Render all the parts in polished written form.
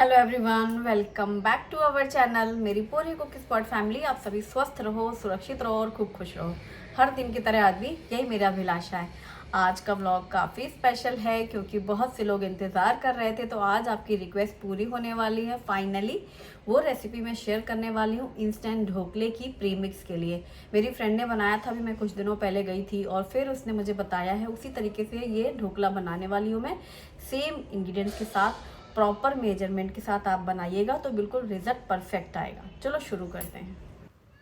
Hello everyone, welcome back to our channel. मेरी पूरी cook spot family, आप सभी स्वस्थ रहो, सुरक्षित रहो और खूब खुश रहो। हर दिन की तरह आज भी यही मेरा अभिलाषा है। आज का व्लॉग काफ़ी स्पेशल है क्योंकि बहुत से लोग इंतज़ार कर रहे थे, तो आज आपकी रिक्वेस्ट पूरी होने वाली है। फाइनली वो रेसिपी मैं शेयर करने वाली हूँ इंस्टेंट ढोकले की प्रीमिक्स के लिए। मेरी फ्रेंड ने बनाया था, अभी मैं कुछ दिनों पहले गई थी और फिर उसने मुझे बताया है, उसी तरीके से ये ढोकला बनाने वाली हूँ मैं। सेम इंग्रेडिएंट्स के साथ, प्रॉपर मेजरमेंट के साथ आप बनाइएगा तो बिल्कुल रिजल्ट परफेक्ट आएगा। चलो शुरू करते हैं।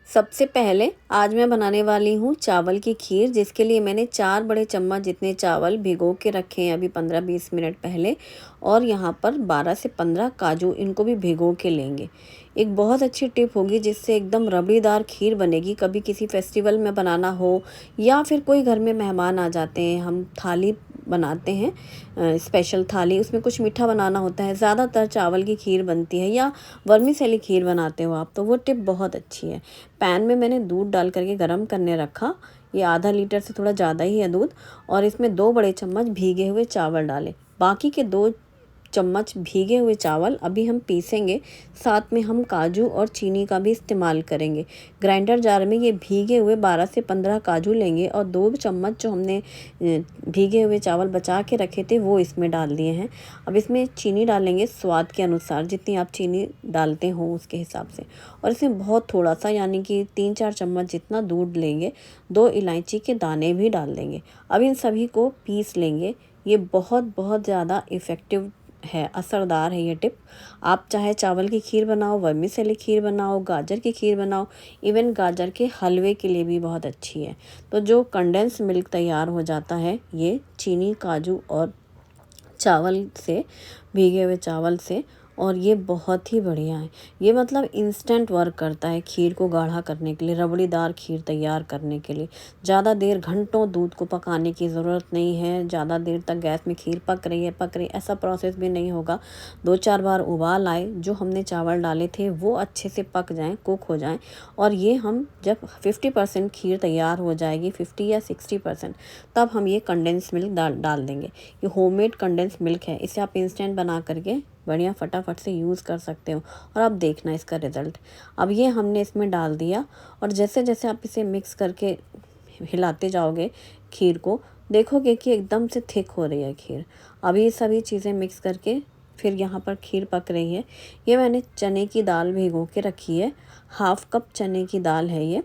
सबसे पहले आज मैं बनाने वाली हूँ चावल की खीर, जिसके लिए मैंने 4 बड़े चम्मच जितने चावल भिगो के रखे हैं अभी 15-20 मिनट पहले। और यहाँ पर 12 से 15 काजू, इनको भी भिगो के लेंगे। एक बहुत अच्छी टिप होगी जिससे एकदम रबड़ीदार खीर बनेगी। कभी किसी फेस्टिवल में बनाना हो या फिर कोई घर में मेहमान आ जाते हैं, हम थाली बनाते हैं, स्पेशल थाली, उसमें कुछ मीठा बनाना होता है, ज़्यादातर चावल की खीर बनती है या वर्मीसेली खीर बनाते हो आप, तो वो टिप बहुत अच्छी है। पैन में मैंने दूध डाल करके गरम करने रखा। ये आधा लीटर से थोड़ा ज़्यादा ही है दूध। और इसमें 2 बड़े चम्मच भीगे हुए चावल डालें। बाकी के 2 चम्मच भीगे हुए चावल अभी हम पीसेंगे। साथ में हम काजू और चीनी का भी इस्तेमाल करेंगे। ग्राइंडर जार में ये भीगे हुए 12 से 15 काजू लेंगे और 2 चम्मच जो हमने भीगे हुए चावल बचा के रखे थे वो इसमें डाल दिए हैं। अब इसमें चीनी डालेंगे स्वाद के अनुसार, जितनी आप चीनी डालते हो उसके हिसाब से। और इसमें बहुत थोड़ा सा, यानी कि 3-4 चम्मच जितना दूध लेंगे। 2 इलायची के दाने भी डाल देंगे। अब इन सभी को पीस लेंगे। ये बहुत बहुत ज़्यादा इफ़ेक्टिव है, असरदार है ये टिप। आप चाहे चावल की खीर बनाओ, वर्मीसेली खीर बनाओ, गाजर की खीर बनाओ, इवन गाजर के हलवे के लिए भी बहुत अच्छी है। तो जो कंडेंस मिल्क तैयार हो जाता है ये चीनी, काजू और चावल से, भीगे हुए चावल से, और ये बहुत ही बढ़िया है। ये मतलब इंस्टेंट वर्क करता है खीर को गाढ़ा करने के लिए, रबड़ीदार खीर तैयार करने के लिए। ज़्यादा देर घंटों दूध को पकाने की ज़रूरत नहीं है। ज़्यादा देर तक गैस में खीर पक रही है ऐसा प्रोसेस भी नहीं होगा। 2-4 बार उबाल आए, जो हमने चावल डाले थे वो अच्छे से पक जाएं, कुक हो जाएं। और ये हम जब 50% खीर तैयार हो जाएगी, 50 या 60%, तब हम ये कंडेंस मिल्क डाल देंगे। ये होममेड कंडेंस मिल्क है, इसे आप इंस्टेंट बना करके बढ़िया फटाफट से यूज़ कर सकते हो। और आप देखना इसका रिज़ल्ट। अब ये हमने इसमें डाल दिया और जैसे जैसे आप इसे मिक्स करके हिलाते जाओगे खीर को, देखोगे कि एकदम से थिक हो रही है खीर। अब ये सभी चीज़ें मिक्स करके फिर यहाँ पर खीर पक रही है। ये मैंने चने की दाल भिगो के रखी है। 1/2 कप चने की दाल है ये,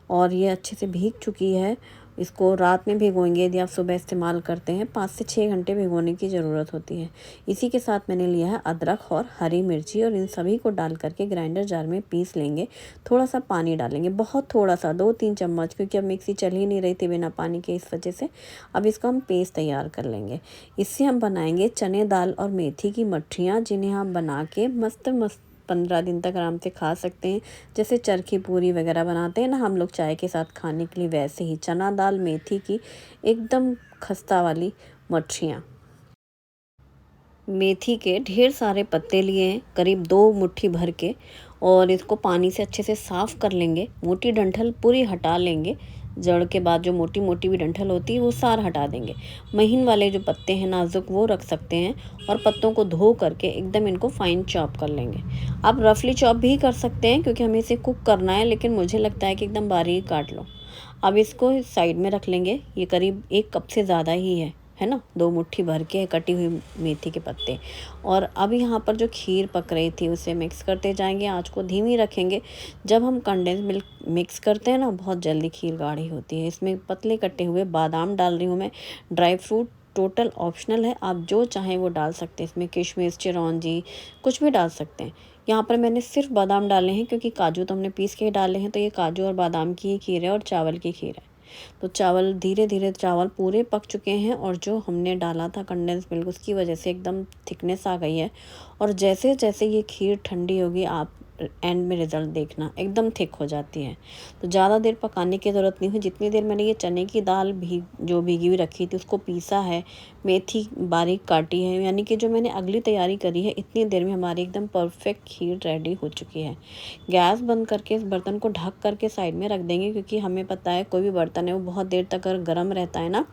और ये अच्छे से भीग चुकी है। इसको रात में भिगोएंगे यदि आप सुबह इस्तेमाल करते हैं, 5 से 6 घंटे भिगोने की ज़रूरत होती है। इसी के साथ मैंने लिया है अदरक और हरी मिर्ची, और इन सभी को डाल करके ग्राइंडर जार में पीस लेंगे। थोड़ा सा पानी डालेंगे, बहुत थोड़ा सा, 2-3 चम्मच, क्योंकि अब मिक्सी चल ही नहीं रही थी बिना पानी के, इस वजह से। अब इसका हम पेस्ट तैयार कर लेंगे। इससे हम बनाएंगे चने दाल और मेथी की मठरियाँ, जिन्हें हम बना के मस्त मस्त 15 दिन तक आराम से खा सकते हैं। जैसे चरखी पूरी वगैरह बनाते हैं ना हम लोग चाय के साथ खाने के लिए, वैसे ही चना दाल मेथी की एकदम खस्ता वाली मठरियाँ। मेथी के ढेर सारे पत्ते लिए हैं, करीब 2 मुट्ठी भर के, और इसको पानी से अच्छे से साफ़ कर लेंगे। मोटी डंठल पूरी हटा लेंगे। जड़ के बाद जो मोटी मोटी भी डंठल होती है वो सार हटा देंगे। महीन वाले जो पत्ते हैं नाजुक, वो रख सकते हैं। और पत्तों को धो करके एकदम इनको फाइन चॉप कर लेंगे। आप रफली चॉप भी कर सकते हैं क्योंकि हमें इसे कुक करना है, लेकिन मुझे लगता है कि एकदम बारीक काट लो। अब इसको साइड में रख लेंगे। ये करीब 1 कप से ज़्यादा ही है ना, 2 मुट्ठी भर के कटी हुई मेथी के पत्ते। और अब यहाँ पर जो खीर पक रही थी उसे मिक्स करते जाएंगे, आंच को धीमी रखेंगे। जब हम कंडेंस मिल्क मिक्स करते हैं ना, बहुत जल्दी खीर गाढ़ी होती है। इसमें पतले कटे हुए बादाम डाल रही हूँ मैं। ड्राई फ्रूट टोटल ऑप्शनल है, आप जो चाहें वो डाल सकते हैं। इसमें किशमिश, चिरौंजी, कुछ भी डाल सकते हैं। यहाँ पर मैंने सिर्फ बादाम डाले हैं क्योंकि काजू तो हमने पीस के ही डाले हैं, तो ये काजू और बादाम की ही खीर है और चावल की खीर है। तो चावल धीरे धीरे, चावल पूरे पक चुके हैं, और जो हमने डाला था कंडेंस मिल्क उसकी वजह से एकदम थिकनेस आ गई है। और जैसे जैसे ये खीर ठंडी होगी, आप एंड में रिज़ल्ट देखना, एकदम थिक हो जाती है। तो ज़्यादा देर पकाने की ज़रूरत नहीं है। जितनी देर मैंने ये चने की दाल जो भीगी हुई रखी थी उसको पीसा है, मेथी बारीक काटी है, यानी कि जो मैंने अगली तैयारी करी है, इतनी देर में हमारी एकदम परफेक्ट खीर रेडी हो चुकी है। गैस बंद करके इस बर्तन को ढक करके साइड में रख देंगे, क्योंकि हमें पता है कोई भी बर्तन है वो बहुत देर तक अगर गर्म रहता है ना,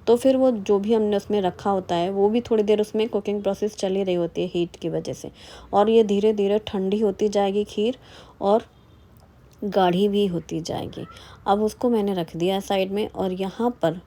तो फिर वो जो भी हमने उसमें रखा होता है वो भी थोड़ी देर उसमें कुकिंग प्रोसेस चली रही होती है हीट की वजह से, और ये धीरे धीरे ठंडी होती जाएगी खीर और गाढ़ी भी होती जाएगी। अब उसको मैंने रख दिया साइड में, और यहाँ पर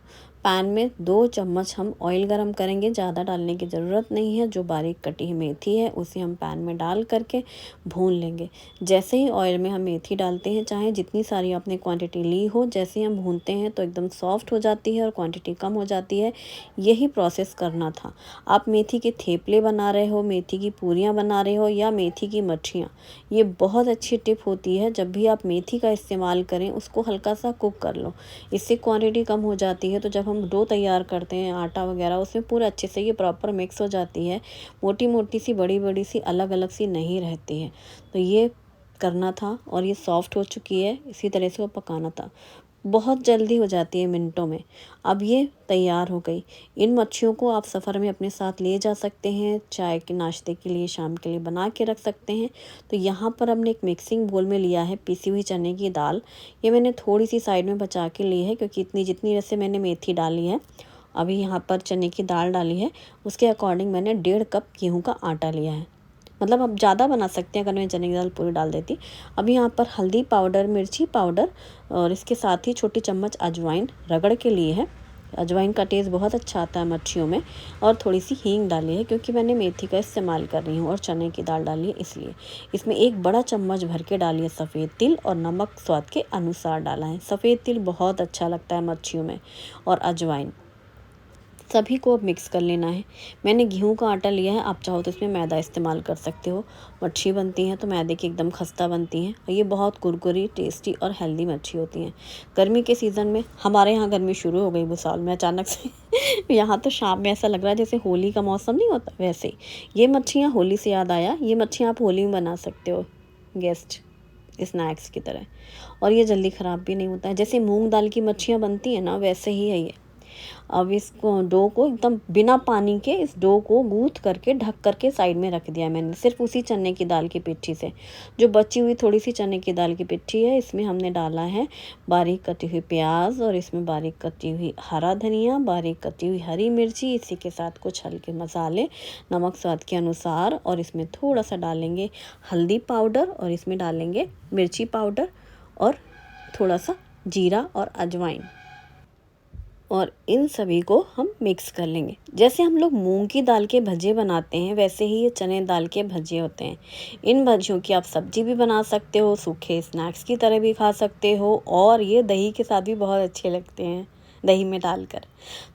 पैन में 2 चम्मच हम ऑयल गरम करेंगे। ज़्यादा डालने की ज़रूरत नहीं है। जो बारीक कटी हुई मेथी है उसे हम पैन में डाल करके भून लेंगे। जैसे ही ऑयल में हम मेथी डालते हैं, चाहे जितनी सारी आपने क्वांटिटी ली हो, जैसे ही हम भूनते हैं तो एकदम सॉफ्ट हो जाती है और क्वांटिटी कम हो जाती है। यही प्रोसेस करना था। आप मेथी के थेपले बना रहे हो, मेथी की पूरियाँ बना रहे हो या मेथी की मच्छियाँ, ये बहुत अच्छी टिप होती है। जब भी आप मेथी का इस्तेमाल करें उसको हल्का सा कुक कर लो, इससे क्वांटिटी कम हो जाती है। तो जब हम डो तैयार करते हैं आटा वगैरह, उसमें पूरा अच्छे से ये प्रॉपर मिक्स हो जाती है। मोटी मोटी सी, बड़ी बड़ी सी, अलग अलग सी नहीं रहती है। तो ये करना था, और ये सॉफ्ट हो चुकी है। इसी तरह से वो पकाना था। बहुत जल्दी हो जाती है, मिनटों में। अब ये तैयार हो गई। इन मच्छियों को आप सफ़र में अपने साथ ले जा सकते हैं, चाय के नाश्ते के लिए, शाम के लिए बना के रख सकते हैं। तो यहाँ पर हमने एक मिक्सिंग बोल में लिया है पिसी हुई चने की दाल। ये मैंने थोड़ी सी साइड में बचा के ली है, क्योंकि इतनी जितनी जैसे मैंने मेथी डाली है, अभी यहाँ पर चने की दाल डाली है, उसके अकॉर्डिंग मैंने 1.5 कप गेहूँ का आटा लिया है। मतलब आप ज़्यादा बना सकते हैं अगर मैं चने की दाल पूरी डाल देती। अब यहाँ पर हल्दी पाउडर, मिर्ची पाउडर, और इसके साथ ही छोटी चम्मच अजवाइन रगड़ के लिए है। अजवाइन का टेस्ट बहुत अच्छा आता है मच्छियों में। और थोड़ी सी हींग डाली है, क्योंकि मैंने मेथी का इस्तेमाल कर रही हूँ और चने की दाल डाली है इसलिए। इसमें 1 बड़ा चम्मच भर के डालिए सफ़ेद तिल, और नमक स्वाद के अनुसार डाला है। सफ़ेद तिल बहुत अच्छा लगता है मच्छियों में, और अजवाइन। सभी को अब मिक्स कर लेना है। मैंने गेहूं का आटा लिया है, आप चाहो तो इसमें मैदा इस्तेमाल कर सकते हो। मच्छी बनती हैं तो मैदे की एकदम खस्ता बनती हैं, और ये बहुत कुरकुरी, टेस्टी और हेल्दी मच्छी होती हैं। गर्मी के सीज़न में, हमारे यहाँ गर्मी शुरू हो गई भुसावल में अचानक से यहाँ तो शाम में ऐसा लग रहा है जैसे होली का मौसम नहीं होता, वैसे ही ये मच्छियाँ, होली से याद आया, ये मच्छियाँ आप होली में बना सकते हो गेस्ट स्नैक्स की तरह, और ये जल्दी ख़राब भी नहीं होता है। जैसे मूंग दाल की मच्छियाँ बनती हैं ना, वैसे ही है ये। अब इसको डो को एकदम बिना पानी के, इस डो को गूँथ करके ढक करके साइड में रख दिया मैंने, सिर्फ उसी चने की दाल की पिट्ठी से। जो बची हुई थोड़ी सी चने की दाल की पिट्ठी है, इसमें हमने डाला है बारीक कटी हुई प्याज, और इसमें बारीक कटी हुई हरा धनिया, बारीक कटी हुई हरी मिर्ची, इसी के साथ कुछ हल्के मसाले, नमक स्वाद के अनुसार, और इसमें थोड़ा सा डालेंगे हल्दी पाउडर, और इसमें डालेंगे मिर्ची पाउडर, और थोड़ा सा जीरा और अजवाइन, और इन सभी को हम मिक्स कर लेंगे। जैसे हम लोग मूंग की दाल के भजे बनाते हैं, वैसे ही ये चने दाल के भजे होते हैं। इन भजियों की आप सब्जी भी बना सकते हो, सूखे स्नैक्स की तरह भी खा सकते हो, और ये दही के साथ भी बहुत अच्छे लगते हैं, दही में डालकर।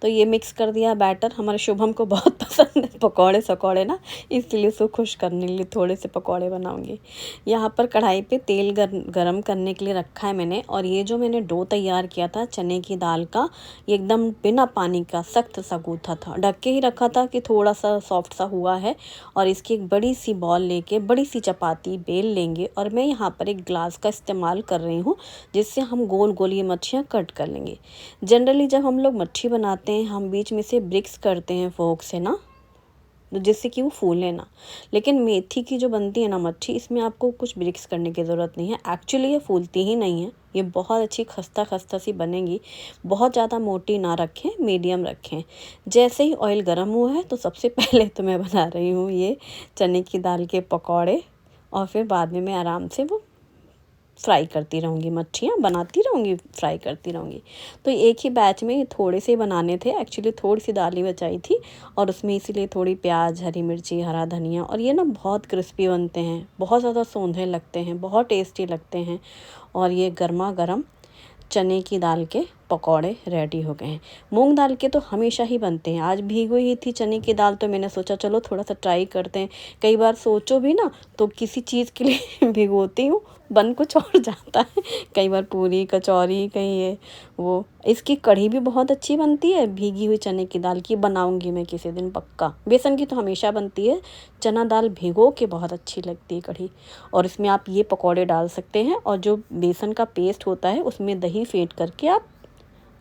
तो ये मिक्स कर दिया बैटर। हमारे शुभम को बहुत पसंद है पकौड़े सकौड़े ना, इसलिए उसको खुश करने के लिए थोड़े से पकौड़े बनाऊंगी। यहाँ पर कढ़ाई पे तेल गरम करने के लिए रखा है मैंने, और ये जो मैंने डो तैयार किया था चने की दाल का, ये एकदम बिना पानी का सख्त सा गूथा था, ढक के ही रखा था कि थोड़ा सा सॉफ्ट सा हुआ है। और इसकी एक बड़ी सी बॉल लेके बड़ी सी चपाती बेल लेंगे, और मैं यहाँ पर एक ग्लास का इस्तेमाल कर रही हूँ, जिससे हम गोल गोल ये मच्छियाँ कट कर लेंगे। जनरली जब हम लोग मच्छी बनाते हैं, हम बीच में से ब्रिक्स करते हैं फोक से ना, जिससे कि वो फूले ना। लेकिन मेथी की जो बनती है ना मच्छी, इसमें आपको कुछ ब्रिक्स करने की ज़रूरत नहीं है। एक्चुअली ये फूलती ही नहीं है, ये बहुत अच्छी खस्ता खस्ता सी बनेगी। बहुत ज़्यादा मोटी ना रखें, मीडियम रखें। जैसे ही ऑयल गर्म हुआ है, तो सबसे पहले तो मैं बना रही हूँ ये चने की दाल के पकौड़े, और फिर बाद में मैं आराम से वो फ्राई करती रहूँगी, मच्छियाँ बनाती रहूँगी, फ्राई करती रहूँगी। तो एक ही बैच में थोड़े से बनाने थे, एक्चुअली थोड़ी सी दाल ही बचाई थी, और उसमें इसीलिए थोड़ी प्याज, हरी मिर्ची, हरा धनिया, और ये ना बहुत क्रिस्पी बनते हैं, बहुत ज़्यादा सोंधे लगते हैं, बहुत टेस्टी लगते हैं। और ये गर्मा गर्म चने की दाल के पकौड़े रेडी हो गए हैं। मूंग दाल के तो हमेशा ही बनते हैं। आज भीगी ही थी चने की दाल तो मैंने सोचा चलो थोड़ा सा ट्राई करते हैं। कई बार सोचो भी ना तो किसी चीज़ के लिए भिगोती हूँ, बन कुछ और जाता है। कई बार पूरी कचौरी, कहीं ये वो। इसकी कढ़ी भी बहुत अच्छी बनती है भीगी हुई चने की दाल की। बनाऊंगी मैं किसी दिन पक्का। बेसन की तो हमेशा बनती है, चना दाल भिगो के बहुत अच्छी लगती है कढ़ी। और इसमें आप ये पकौड़े डाल सकते हैं, और जो बेसन का पेस्ट होता है उसमें दही फेंट करके आप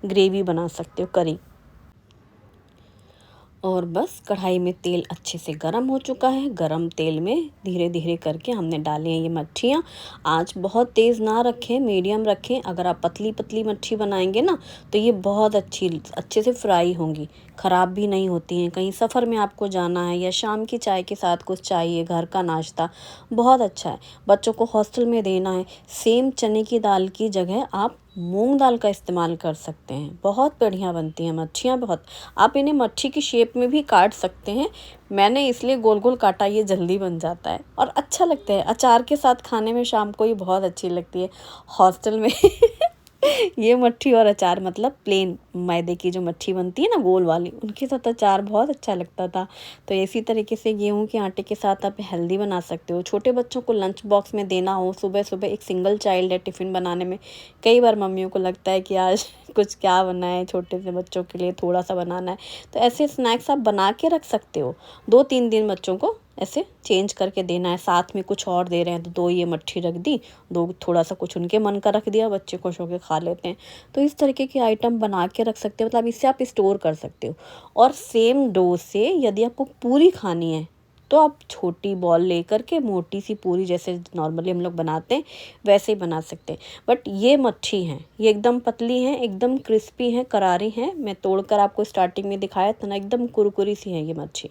ग्रेवी बना सकते हो, करी। और बस कढ़ाई में तेल अच्छे से गरम हो चुका है। गरम तेल में धीरे धीरे करके हमने डाली हैं ये मच्छियाँ। आँच बहुत तेज़ ना रखें, मीडियम रखें। अगर आप पतली पतली मच्छी बनाएंगे ना तो ये बहुत अच्छे से फ्राई होंगी, ख़राब भी नहीं होती हैं। कहीं सफ़र में आपको जाना है या शाम की चाय के साथ कुछ चाहिए, घर का नाश्ता बहुत अच्छा है। बच्चों को हॉस्टल में देना है, सेम चने की दाल की जगह आप मूंग दाल का इस्तेमाल कर सकते हैं। बहुत बढ़िया बनती हैं मच्छियाँ बहुत। आप इन्हें मच्छी की शेप में भी काट सकते हैं। मैंने इसलिए गोल गोल काटा, ये जल्दी बन जाता है और अच्छा लगता है। अचार के साथ खाने में शाम को ये बहुत अच्छी लगती है हॉस्टल में। ये मट्ठी और अचार, मतलब प्लेन मैदे की जो मट्ठी बनती है ना गोल वाली, उनके साथ अचार बहुत अच्छा लगता था। तो इसी तरीके से गेहूं के आटे के साथ आप हेल्दी बना सकते हो। छोटे बच्चों को लंच बॉक्स में देना हो, सुबह सुबह, एक सिंगल चाइल्ड है, टिफ़िन बनाने में कई बार मम्मियों को लगता है कि आज कुछ क्या बनाए, छोटे से बच्चों के लिए थोड़ा सा बनाना है। तो ऐसे स्नैक्स आप बना के रख सकते हो। 2-3 दिन बच्चों को ऐसे चेंज करके देना है। साथ में कुछ और दे रहे हैं तो 2 ये मट्ठी रख दी, 2 थोड़ा सा कुछ उनके मन का रख दिया, बच्चे खुश होकर खा लेते हैं। तो इस तरीके के आइटम बना के रख सकते हो, मतलब इससे आप स्टोर कर सकते हो। और सेम डो से यदि आपको पूरी खानी है तो आप छोटी बॉल लेकर के मोटी सी पूरी, जैसे नॉर्मली हम लोग बनाते हैं वैसे ही बना सकते हैं। बट ये मच्छी हैं, ये एकदम पतली हैं, एकदम क्रिस्पी हैं, करारी हैं। मैं तोड़कर आपको स्टार्टिंग में दिखाया था ना, एकदम कुरकुरी सी है ये मच्छी,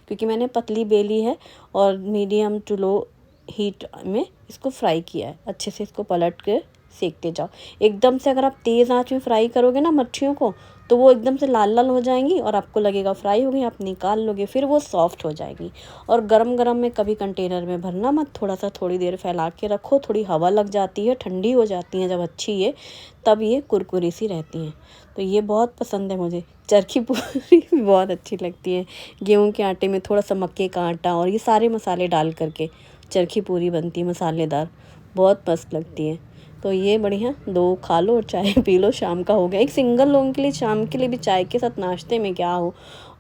क्योंकि मैंने पतली बेली है और मीडियम टू लो हीट में इसको फ्राई किया है। अच्छे से इसको पलट के सेकते जाओ। एकदम से अगर आप तेज़ आंच में फ्राई करोगे ना मच्छियों को तो वो एकदम से लाल लाल हो जाएंगी और आपको लगेगा फ्राई हो गई, आप निकाल लोगे, फिर वो सॉफ्ट हो जाएगी। और गरम गरम में कभी कंटेनर में भरना मत, थोड़ा सा थोड़ी देर फैला के रखो। थोड़ी हवा लग जाती है, ठंडी हो जाती हैं जब अच्छी ये, तब ये कुरकुरी सी रहती हैं। तो ये बहुत पसंद है मुझे। चरखी पूरी भी बहुत अच्छी लगती है। गेहूं के आटे में थोड़ा सा मक्के का आटा और ये सारे मसाले डाल करके चरखी पूरी बनती है, मसालेदार, बहुत मस्त लगती है। तो ये बढ़िया 2 खा लो और चाय पी लो, शाम का हो गया। एक सिंगल लोगों के लिए, शाम के लिए भी चाय के साथ नाश्ते में क्या हो।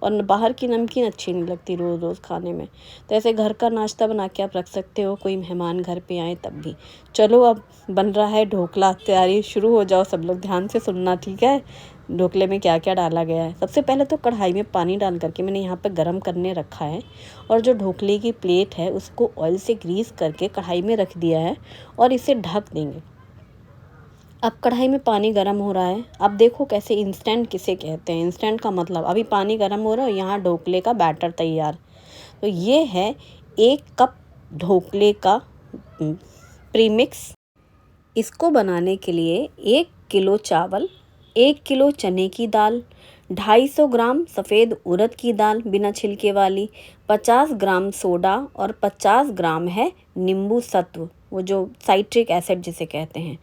और बाहर की नमकीन अच्छी नहीं लगती रोज़ रोज़ खाने में। तो ऐसे घर का नाश्ता बना के आप रख सकते हो, कोई मेहमान घर पे आए तब भी। चलो अब बन रहा है ढोकला, तैयारी शुरू हो जाओ सब लोग, ध्यान से सुनना, ठीक है। ढोकले में क्या क्या डाला गया है। सबसे पहले तो कढ़ाई में पानी डाल करके मैंने यहाँ पे गरम करने रखा है, और जो ढोकले की प्लेट है उसको ऑयल से ग्रीस करके कढ़ाई में रख दिया है और इसे ढक देंगे। अब कढ़ाई में पानी गर्म हो रहा है। अब देखो कैसे, इंस्टेंट किसे कहते हैं। इंस्टेंट का मतलब अभी पानी गर्म हो रहा है, यहाँ ढोकले का बैटर तैयार। तो ये है 1 कप ढोकले का प्रीमिक्स। इसको बनाने के लिए 1 किलो चावल, 1 किलो चने की दाल, 250 ग्राम सफ़ेद उड़द की दाल बिना छिलके वाली, 50 ग्राम सोडा और 50 ग्राम है नींबू सत्व, वो जो साइट्रिक एसिड जिसे कहते हैं।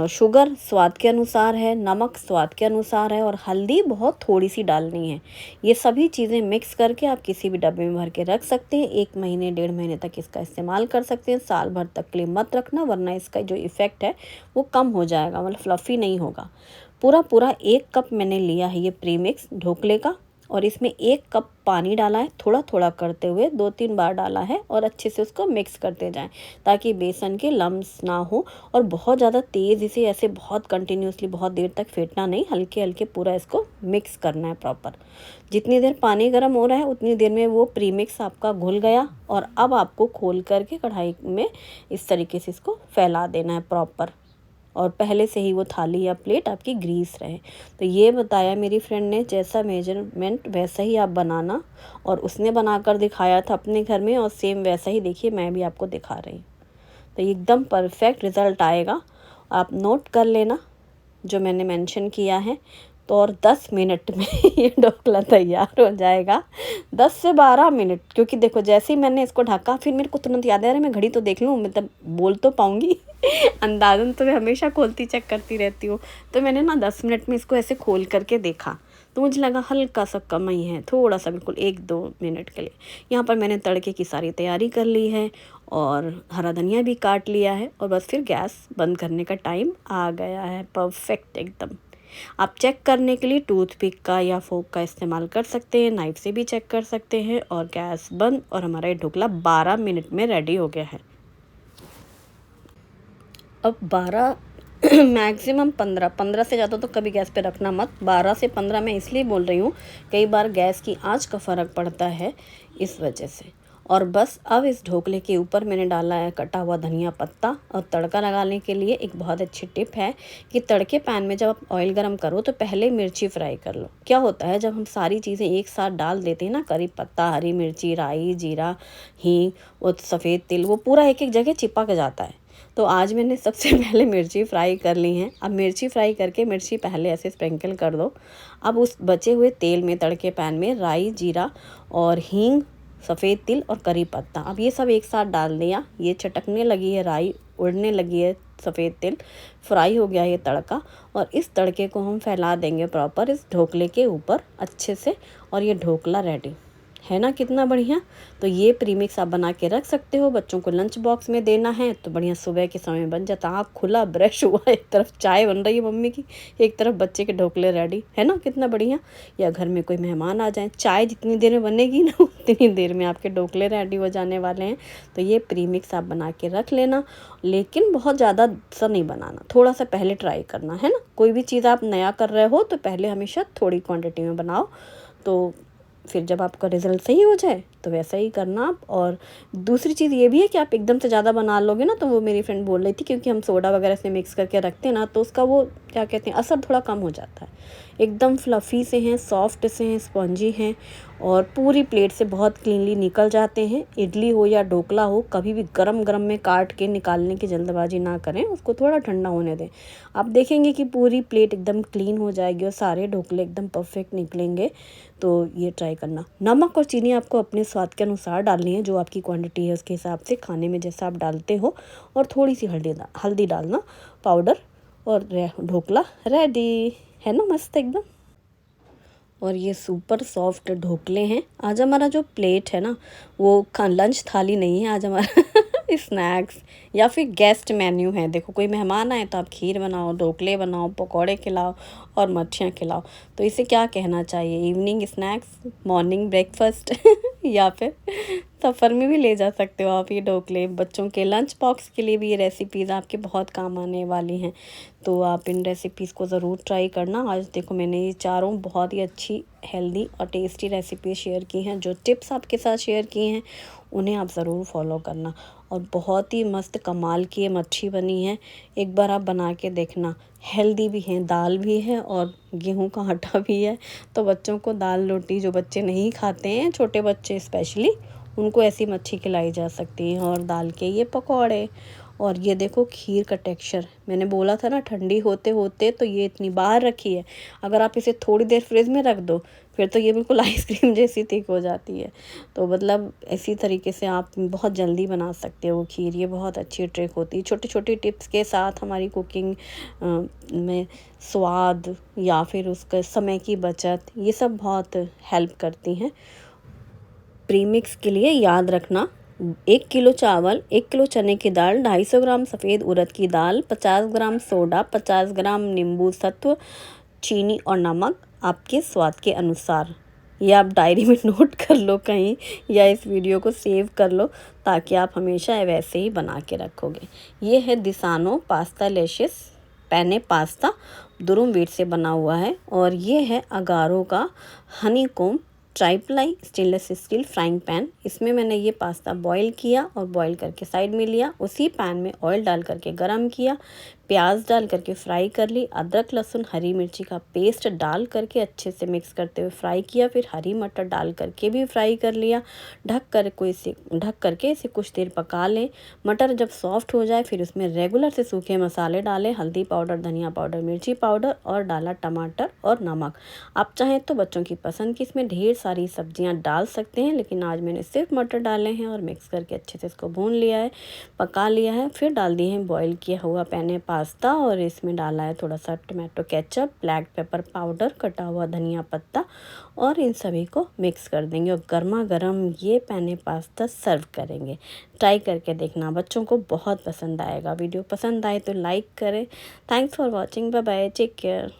शुगर स्वाद के अनुसार है, नमक स्वाद के अनुसार है, और हल्दी बहुत थोड़ी सी डालनी है। ये सभी चीज़ें मिक्स करके आप किसी भी डब्बे में भर के रख सकते हैं। 1 महीने 1.5 महीने तक इसका इस्तेमाल कर सकते हैं। साल भर तक के लिए मत रखना, वरना इसका जो इफ़ेक्ट है वो कम हो जाएगा, मतलब फ्लफ़ी नहीं होगा। पूरा 1 कप मैंने लिया है ये प्रीमिक्स ढोकले का, और इसमें 1 कप पानी डाला है, थोड़ा थोड़ा करते हुए 2-3 बार डाला है, और अच्छे से उसको मिक्स करते जाएं ताकि बेसन के लम्स ना हो। और बहुत ज़्यादा तेज़ इसे ऐसे बहुत कंटिन्यूसली बहुत देर तक फेंटना नहीं, हल्के हल्के पूरा इसको मिक्स करना है प्रॉपर। जितनी देर पानी गर्म हो रहा है उतनी देर में वो प्रीमिक्स आपका घुल गया, और अब आपको खोल करके कढ़ाई में इस तरीके से इसको फैला देना है प्रॉपर, और पहले से ही वो थाली या प्लेट आपकी ग्रीस रहे। तो ये बताया मेरी फ्रेंड ने, जैसा मेजरमेंट वैसा ही आप बनाना, और उसने बनाकर दिखाया था अपने घर में, और सेम वैसा ही देखिए मैं भी आपको दिखा रही हूँ। तो एकदम परफेक्ट रिज़ल्ट आएगा। आप नोट कर लेना जो मैंने मेंशन किया है। तो और 10 मिनट में ये ढोकला तैयार हो जाएगा। 10 से 12 मिनट, क्योंकि देखो जैसे ही मैंने इसको ढका फिर मेरे को तुरंत याद आया, अरे मैं घड़ी तो देख लूँ, मतलब बोल तो पाऊँगी अंदाज़न तो मैं हमेशा खोलती चेक करती रहती हूँ। तो मैंने ना 10 मिनट में इसको ऐसे खोल करके देखा तो मुझे लगा हल्का सा कम ही है, थोड़ा सा, बिल्कुल 1-2 मिनट के लिए। यहाँ पर मैंने तड़के की सारी तैयारी कर ली है और हरा धनिया भी काट लिया है और बस फिर गैस बंद करने का टाइम आ गया है। परफेक्ट एकदम। आप चेक करने के लिए टूथपिक का या फोक का इस्तेमाल कर सकते हैं, नाइफ से भी चेक कर सकते हैं। और गैस बंद और हमारा ये ढोकला 12 मिनट में रेडी हो गया है। अब 12 मैक्सिमम 15 से ज़्यादा तो कभी गैस पे रखना मत। 12 से 15 मैं इसलिए बोल रही हूँ, कई बार गैस की आंच का फ़र्क पड़ता है इस वजह से। और बस अब इस ढोकले के ऊपर मैंने डाला है कटा हुआ धनिया पत्ता। और तड़का लगाने के लिए एक बहुत अच्छी टिप है कि तड़के पैन में जब आप ऑयल गरम करो तो पहले मिर्ची फ्राई कर लो। क्या होता है जब हम सारी चीज़ें एक साथ डाल देते हैं ना, करी पत्ता, हरी मिर्ची, राई, जीरा, हींग और सफ़ेद तिल, वो पूरा एक एक जगह चिपक जाता है। तो आज मैंने सबसे पहले मिर्ची फ्राई कर ली हैं। अब मिर्ची फ्राई करके मिर्ची पहले ऐसे स्प्रिंकल कर दो। अब उस बचे हुए तेल में तड़के पैन में राई, जीरा और हींग, सफ़ेद तिल और करी पत्ता, अब ये सब एक साथ डाल दिया। ये चटकने लगी है राई, उड़ने लगी है सफ़ेद तिल, फ्राई हो गया ये तड़का। और इस तड़के को हम फैला देंगे प्रॉपर इस ढोकले के ऊपर अच्छे से और ये ढोकला रेडी है ना, कितना बढ़िया। तो ये प्रीमिक्स आप बना के रख सकते हो। बच्चों को लंच बॉक्स में देना है तो बढ़िया सुबह के समय बन जाता। आँख खुला, ब्रश हुआ, एक तरफ चाय बन रही है मम्मी की, एक तरफ बच्चे के ढोकले रेडी, है ना कितना बढ़िया। या घर में कोई मेहमान आ जाए, चाय जितनी देर में बनेगी ना उतनी देर में आपके ढोकले रेडी हो जाने वाले हैं। तो ये प्रीमिक्स आप बना के रख लेना, लेकिन बहुत ज़्यादा सा नहीं बनाना, थोड़ा सा पहले ट्राई करना, है ना। कोई भी चीज़ आप नया कर रहे हो तो पहले हमेशा थोड़ी क्वांटिटी में बनाओ, तो फिर जब आपका रिज़ल्ट सही हो जाए तो वैसा ही करना आप। और दूसरी चीज़ ये भी है कि आप एकदम से ज़्यादा बना लोगे ना, तो वो मेरी फ्रेंड बोल रही थी, क्योंकि हम सोडा वगैरह से मिक्स करके रखते हैं ना, तो उसका वो क्या कहते हैं असर थोड़ा कम हो जाता है। एकदम फ्लफ़ी से हैं, सॉफ्ट से हैं, स्पॉन्जी हैं और पूरी प्लेट से बहुत क्लीनली निकल जाते हैं। इडली हो या ढोकला हो, कभी भी गरम गरम में काट के निकालने की जल्दबाजी ना करें, उसको थोड़ा ठंडा होने दें। आप देखेंगे कि पूरी प्लेट एकदम क्लीन हो जाएगी और सारे ढोकले एकदम परफेक्ट निकलेंगे। तो ये ट्राई करना। नमक और चीनी आपको अपने स्वाद के अनुसार डालनी है, जो आपकी क्वांटिटी है उसके हिसाब से, खाने में जैसा आप डालते हो। और थोड़ी सी हल्दी डालना पाउडर, और ढोकला रेडी है ना, मस्त एकदम। और ये सुपर सॉफ्ट ढोकले हैं। आज हमारा जो प्लेट है ना, वो लंच थाली नहीं है, आज हमारा स्नैक्स या फिर गेस्ट मेन्यू है। देखो कोई मेहमान आए तो आप खीर बनाओ, ढोकले बनाओ, पकौड़े खिलाओ और मच्छियाँ खिलाओ। तो इसे क्या कहना चाहिए, इवनिंग स्नैक्स, मॉर्निंग ब्रेकफास्ट या फिर सफ़र में भी ले जा सकते हो आप ये ढोकले। बच्चों के लंच बॉक्स के लिए भी ये रेसिपीज़ आपके बहुत काम आने वाली हैं। तो आप इन रेसिपीज़ को ज़रूर ट्राई करना। आज देखो मैंने ये चारों बहुत ही अच्छी, हेल्दी और टेस्टी रेसिपी शेयर की हैं। जो टिप्स आपके साथ शेयर किए हैं उन्हें आप ज़रूर फॉलो करना। और बहुत ही मस्त कमाल की ये मच्छी बनी है, एक बार आप बना के देखना। हेल्दी भी हैं, दाल भी है और गेहूं का आटा भी है। तो बच्चों को दाल रोटी, जो बच्चे नहीं खाते हैं, छोटे बच्चे स्पेशली, उनको ऐसी मच्छी खिलाई जा सकती है। और दाल के ये पकौड़े, और ये देखो खीर का टेक्सचर, मैंने बोला था ना ठंडी होते होते तो ये इतनी बाहर रखी है, अगर आप इसे थोड़ी देर फ्रिज में रख दो फिर तो ये बिल्कुल आइसक्रीम जैसी थिक हो जाती है। तो मतलब इसी तरीके से आप बहुत जल्दी बना सकते हो खीर। ये बहुत अच्छी ट्रिक होती है। छोटी छोटी टिप्स के साथ हमारी कुकिंग में स्वाद या फिर उसका समय की बचत, ये सब बहुत हेल्प करती हैं। प्रीमिक्स के लिए याद रखना, 1 किलो चावल, 1 किलो चने की दाल, 250 ग्राम सफ़ेद उड़द की दाल, 50 ग्राम सोडा, 50 ग्राम नींबू सत्व, चीनी और नमक आपके स्वाद के अनुसार। ये आप डायरी में नोट कर लो कहीं, या इस वीडियो को सेव कर लो ताकि आप हमेशा वैसे ही बना के रखोगे। ये है दिसानो पास्ता लेशियस पैने पास्ता, दुरुम व्हीट से बना हुआ है। और ये है अगारो का honeycomb tri-ply stainless steel frying pan. इसमें मैंने ये पास्ता बॉईल किया और बॉईल करके साइड में लिया। उसी पैन में ऑयल डाल करके गरम किया, प्याज डाल करके फ्राई कर ली। अदरक लहसुन हरी मिर्ची का पेस्ट डाल करके अच्छे से मिक्स करते हुए फ्राई किया। फिर हरी मटर डाल करके भी फ्राई कर लिया। ढक करके इसे कुछ देर पका लें। मटर जब सॉफ्ट हो जाए फिर उसमें रेगुलर से सूखे मसाले डालें, हल्दी पाउडर, धनिया पाउडर, मिर्ची पाउडर और डाला टमाटर और नमक। आप चाहें तो बच्चों की पसंद की इसमें ढेर सारी सब्जियां डाल सकते हैं, लेकिन आज मैंने सिर्फ मटर डाले हैं और मिक्स करके अच्छे से इसको भून लिया है, पका लिया है। फिर डाल दिए हैं बॉईल किया हुआ पेने पास्ता और इसमें डाला है थोड़ा सा tomato ketchup, black pepper powder, कटा हुआ धनिया पत्ता और इन सभी को मिक्स कर देंगे और गर्मा गर्म ये पेने पास्ता सर्व करेंगे। ट्राई करके देखना, बच्चों को बहुत पसंद आएगा। वीडियो पसंद आए तो लाइक करें। Thanks for watching, bye bye, take care.